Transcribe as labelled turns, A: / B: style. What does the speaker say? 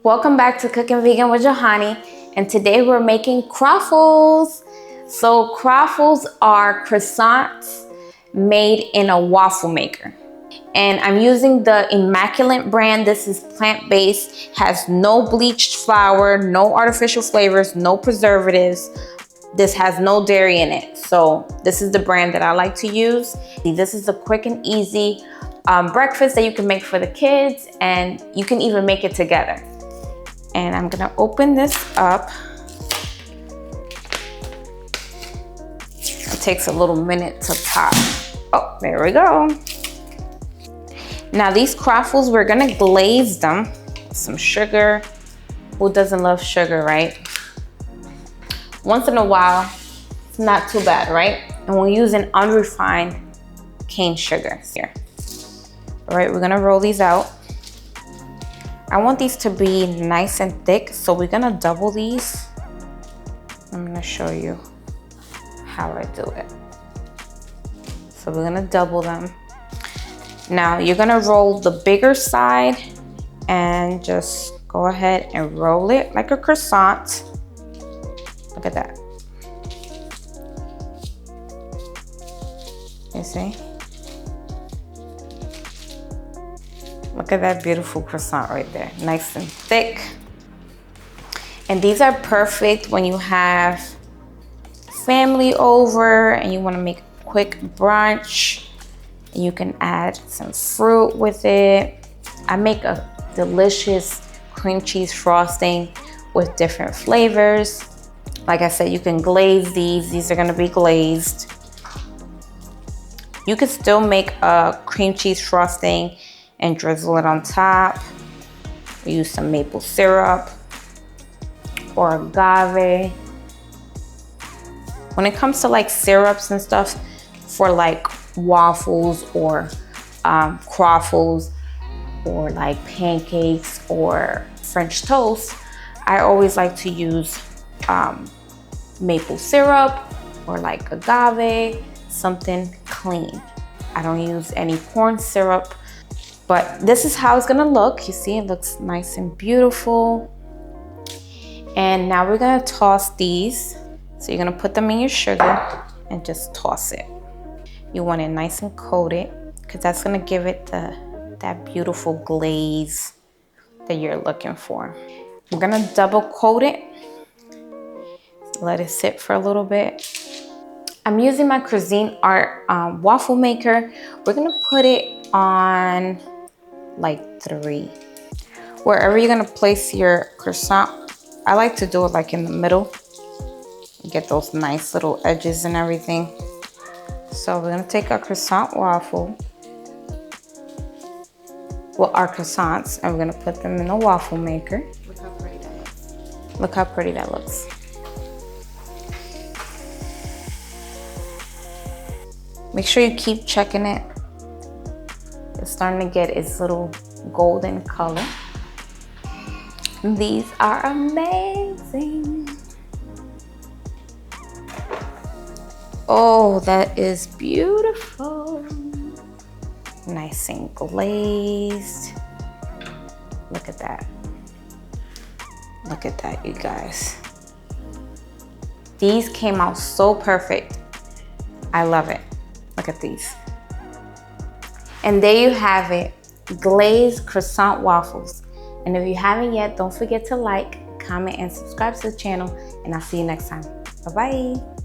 A: Welcome back to Cooking Vegan with Johanny, and today we're making Croffles. So Croffles are croissants made in a waffle maker. And I'm using the Immaculate brand. This is plant-based, has no bleached flour, no artificial flavors, no preservatives. This has no dairy in it. So this is the brand that I like to use. This is a quick and easy breakfast that you can make for the kids, and you can even make it together. And I'm gonna open this up. It takes a little minute to pop. Oh, there we go. Now these Croffles, we're gonna glaze them with some sugar. Who doesn't love sugar, right? Once in a while, it's not too bad, right? And we're using unrefined cane sugar here. All right, we're gonna roll these out. I want these to be nice and thick, so we're gonna double these. I'm gonna show you how I do it. So we're gonna double them. Now you're gonna roll the bigger side and just go ahead and roll it like a croissant. Look at that. You see? Look at that beautiful croissant right there. Nice and thick. And these are perfect when you have family over and you want to make a quick brunch. You can add some fruit with it. I make a delicious cream cheese frosting with different flavors. Like I said, you can glaze these. These are going to be glazed. You could still make a cream cheese frosting and drizzle it on top. We use some maple syrup or agave. When it comes to like syrups and stuff for like waffles or croffles or like pancakes or French toast, I always like to use maple syrup or like agave, something clean. I don't use any corn syrup. But this is how it's gonna look. You see, it looks nice and beautiful. And now we're gonna toss these. So you're gonna put them in your sugar and just toss it. You want it nice and coated because that's gonna give it that beautiful glaze that you're looking for. We're gonna double coat it. Let it sit for a little bit. I'm using my Cuisine Art waffle maker. We're gonna put it on like 3. Wherever you're gonna place your croissant, I like to do it like in the middle. Get those nice little edges and everything. So we're gonna take our croissant waffle, well, our croissants, and we're gonna put them in the waffle maker. Look how pretty that looks. Look how pretty that looks. Make sure you keep checking it. It's starting to get its little golden color. These are amazing. Oh, that is beautiful. Nice and glazed. Look at that. Look at that, you guys. These came out so perfect. I love it. Look at these. And there you have it, Glazed Croissant Waffles. And if you haven't yet, don't forget to like, comment, and subscribe to the channel. And I'll see you next time. Bye-bye.